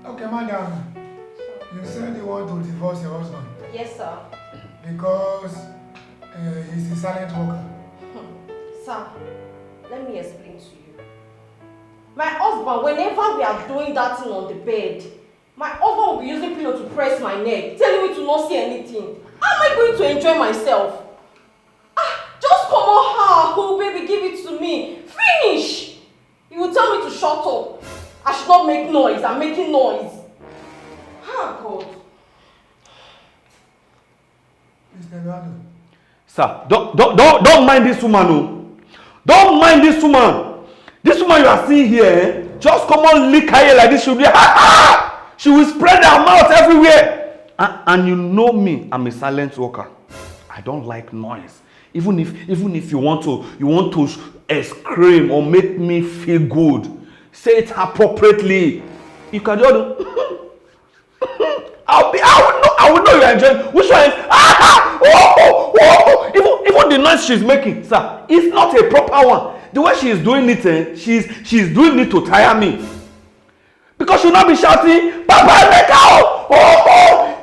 Okay, madam. You said you want to divorce your husband. Yes, sir. Because he's a silent worker. Sir, let me explain to you. My husband, whenever we are doing that thing on the bed, my husband will be using pillow to press my neck, telling me to not see anything. How am I going to enjoy myself? Just come on, oh baby, give it to me. Finish! He will tell me to shut up. I should not make noise. I'm making noise. God. Mr. Eduardo. Sir, don't mind this woman, no. Don't mind this woman. This woman you are seeing here, just come on, lick her ear like this. She will spread her mouth everywhere. And you know me, I'm a silent worker. I don't like noise. Even if you want to scream or make me feel good, say it appropriately. You can just I will know you are enjoying. Which one is even the noise she's making, sir, it's not a proper one. The way she is doing it, she's doing it to tire me. Because she'll not be shouting, Papa, make out!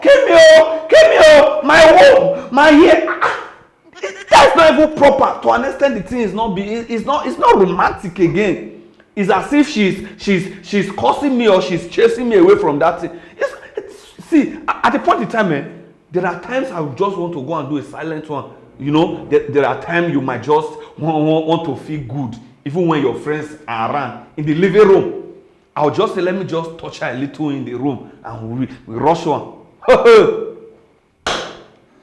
Came here, my home, my here. That's not even proper. To understand the thing is it's not romantic again. It's as if she's cursing me or she's chasing me away from that thing. See, at the point in time, there are times I just want to go and do a silent one. You know, there are times you might just want to feel good, even when your friends are around. In the living room, I'll just say, let me just touch her a little in the room, and we rush one.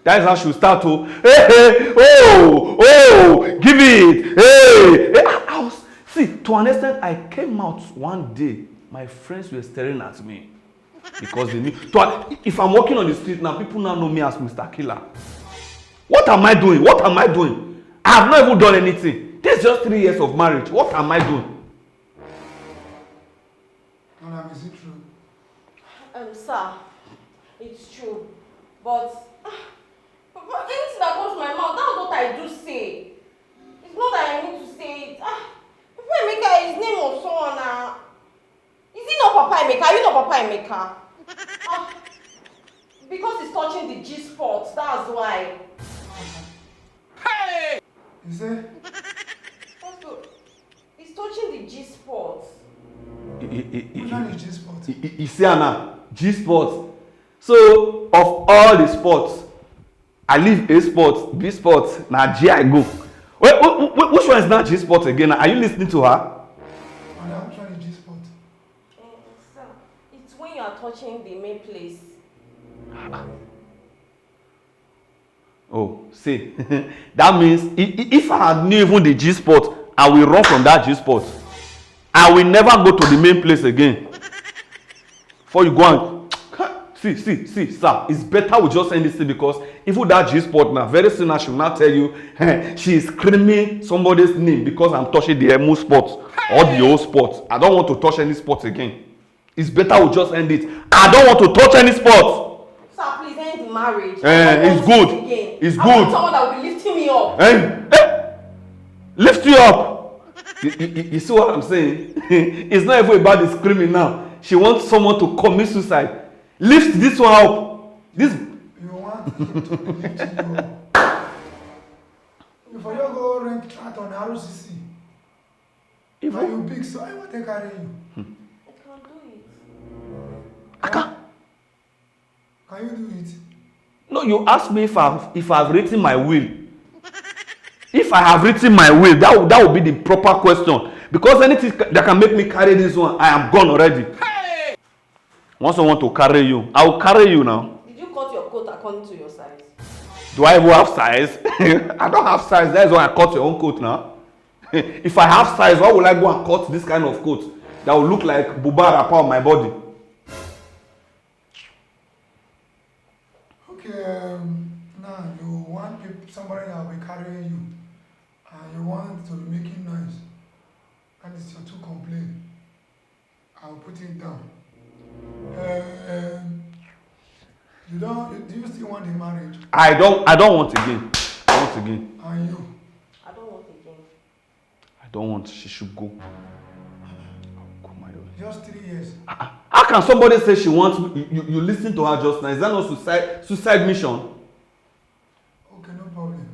That is how she'll start to, give it. See, to an extent, I came out one day, my friends were staring at me. Because they knew. If I'm walking on the street now, people now know me as Mr. Killer. What am I doing? I have not even done anything. This is just 3 years of marriage. What am I doing? Madam, is it true? Sir, it's true. But anything that comes to my mouth, that's what I do say. It's not that I need to say it. Papa Emeka is name of someone. Is he not Papa Emeka? Are you not Papa Emeka? Because he's touching the G-spot, that's why. Hey! You say? He's touching the G-spot. Which one is G-spot? You see Anna, G-spot. So, of all the sports, I leave A sport, B sport, now G I go. Which one is not G-spot again? Are you listening to her? Which one is G-spot? Sir, it's when you are touching the main place. Oh, see, that means if I had knew even the G-spot, I will run from that G-spot. I will never go to the main place again. Before you go and see, sir, it's better we just end this thing, because even that G-spot now, very soon I should not tell you, she is screaming somebody's name because I'm touching the emu spot or the old spot. I don't want to touch any spot again. It's better we just end it. I don't want to touch any spot. Sir, please end the marriage. It's good. It's good. I want someone that will be lifting me up. Lift you up. You see what I'm saying? It's not even about the screaming now. She wants someone to commit suicide. Lift this one up. This. You want him to be lifting you up. Before you go rank chat on ROCC. If you big, so I want to carry you. I can't do it. I can't. Can you do it? No, you asked me if I've written my will. If I have written my will, that would be the proper question. Because anything that can make me carry this one, I am gone already. Hey! Once I want to carry you, I will carry you now. Did you cut your coat according to your size? Do I even have size? I don't have size. That's why I cut your own coat now. If I have size, why would I go and cut this kind of coat that will look like Buba wrapper on my body? Okay, now you want somebody that will be carrying you, and you want to be making noise. That is your two complaints. I'll put it down. Do you still want the marriage? I don't want again. I want again. And you? I don't want again. I don't want. She should go. Go, my daughter. Just 3 years. How can somebody say she wants you listen to her just now? Is that not suicide mission? Okay, no problem.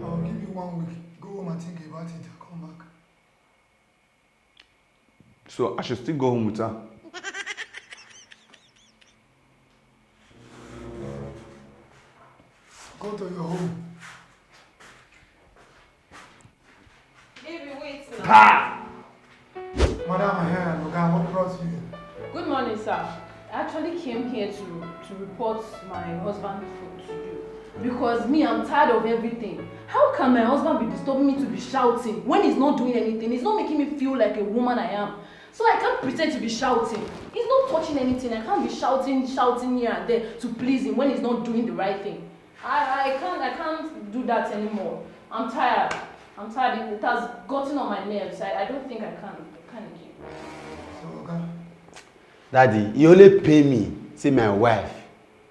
I'll give you 1 week. Go home and think about it. I'll come back. So I should still go home with her? Go to your home. Baby, wait now. Ha! Madam, I'm here. Look, what brought you? Good morning, sir. I actually came here to report my husband to you because me, I'm tired of everything. How can my husband be disturbing me to be shouting when he's not doing anything? He's not making me feel like a woman I am. So I can't pretend to be shouting. He's not touching anything. I can't be shouting here and there to please him when he's not doing the right thing. I can't do that anymore. I'm tired. It has gotten on my nerves. I don't think I can again. So, okay. Daddy, you only pay me, say my wife,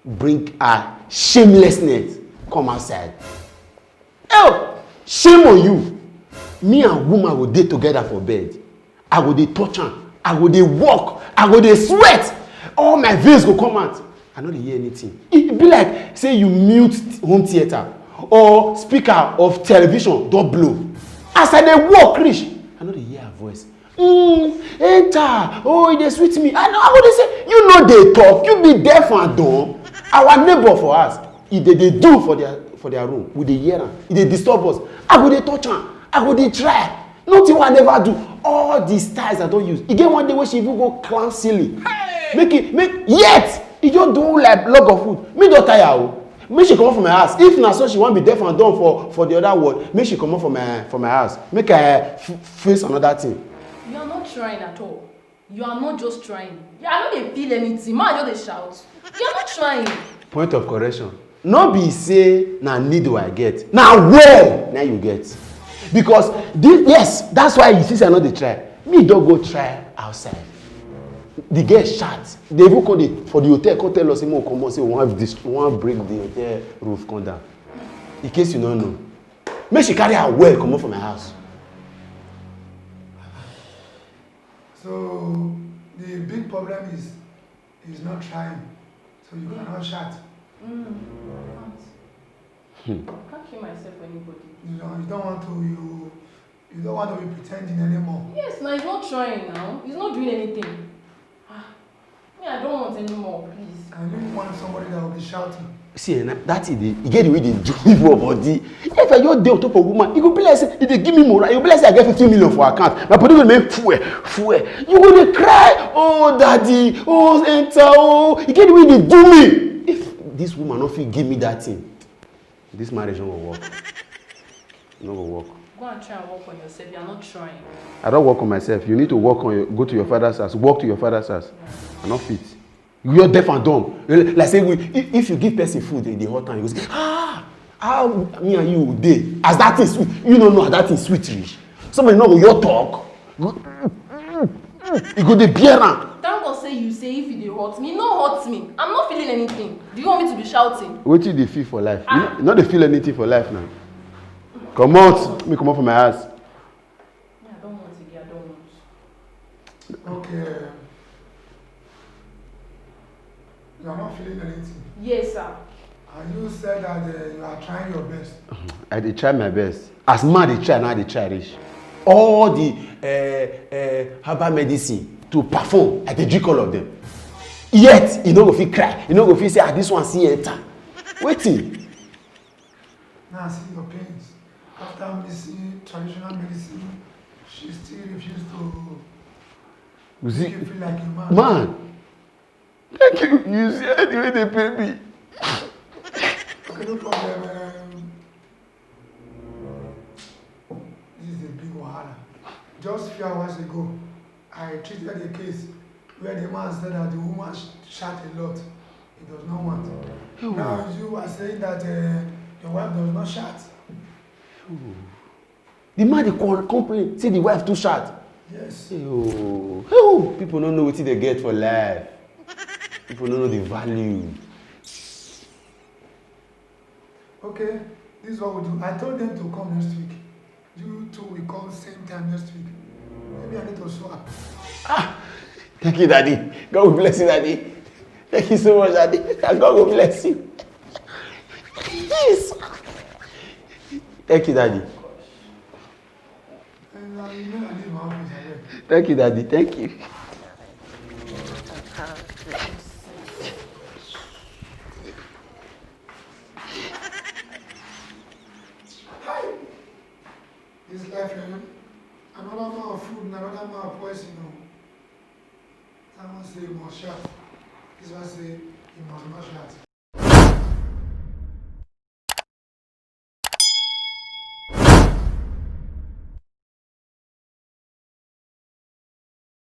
bring her shamelessness, come outside. Oh, shame on you. Me and woman will dey together for bed. I go dey touch am, I go dey walk, I go dey sweat. All my veins go come out. I no dey hear anything. It be like say you mute home theater or speaker of television don blow. As I dey walk reach, I no dey hear her voice. Enter. Oh, e dey sweet me. I go dey say, you no dey talk, you be deaf and dumb. Our neighbor for us, e dey do for their room, we dey hear am. E dey disturb us. I go dey touch am, I go dey try. Nothing I never do. All the styles I don use. E get one day wey she even go climb ceiling. Yet e just do like log of food. Me don tire o. Make she comot from my house. If na so she wan be deaf and dumb for the other world, make she comot from my house. Make I face another thing. You are not trying at all. You are not just trying. I no dey feel anything. Man, just dey shout. You are not trying. Point of correction. No be say na needle I get. Na well na you get. Because yes, that's why you see say I no dey try. Me don go try outside. The girl shout. They even come for the hotel, come tell us say, come on, say we wan break the hotel roof come down. In case you don't know. Make she carry her well comot from my house. So, the big problem is not trying. So you cannot shout. I can't kill myself for anybody. You don't want to be pretending anymore. Yes, now he's not trying now. He's not doing anything. Me, I don't want anymore, please. And you want somebody that will be shouting. See, that is you get the way they do me for body. If I just dey on top of a woman, you go be like say they give me more. You go be like say I get 15 million for account. My body will make fuel. You go dey cry, oh daddy, oh enter, oh. You get the way they do me. If this woman no fit give me that thing, this marriage no go work. No go work. Go and try and work on yourself. You are not trying. I don't work on myself. You need to work on go to your father's house. Walk to your father's house. Yeah. I'm not fit. You're deaf and dumb. Like say if you give person food in the hot time, you go say, how me and you dey? As that is sweet, you don't know that is sweet reach. Somebody know your talk. You go dey bear am. Thank God say you say if you dey hurt me, no hurt me. I'm not feeling anything. Do you want me to be shouting? Wetin you dey feel for life? You no dey feel anything for life now. Come out, me come out from my house. Yeah, I don't want again. I don't want. Okay. You are not feeling anything. Yes, sir. And you said that you are trying your best. I dey try my best. As man dey try, now I dey try reach. All the herbal medicine to perform, I dey drink all of them. Yet, you no go fit cry. You no go fit say, this one see enter. Wetin? Now I see your pains. After medicine, traditional medicine, she still refused to make you feel like a man. Man, thank you. You see the way they pay me. Okay, no problem. This is a big wahala. Just a few hours ago, I treated a case where the man said that the woman shot a lot. He does not want. Oh. Now you are saying that your wife does not shout. Oh. The man dey complain say the wife too short. Yes. Oh. People don't know what they get for life. People don't know the value. Okay, this is what we do. I told them to come next week. You two will come same time next week. Maybe I need to swap. Thank you, Daddy. God will bless you, Daddy. Thank you so much, Daddy. God will bless you. Yes. Thank you, Daddy. And I leave my office already. Thank you, Daddy. Thank you. This life, another man of food and another man of poison. That one say he must shout. This one say he must not shout.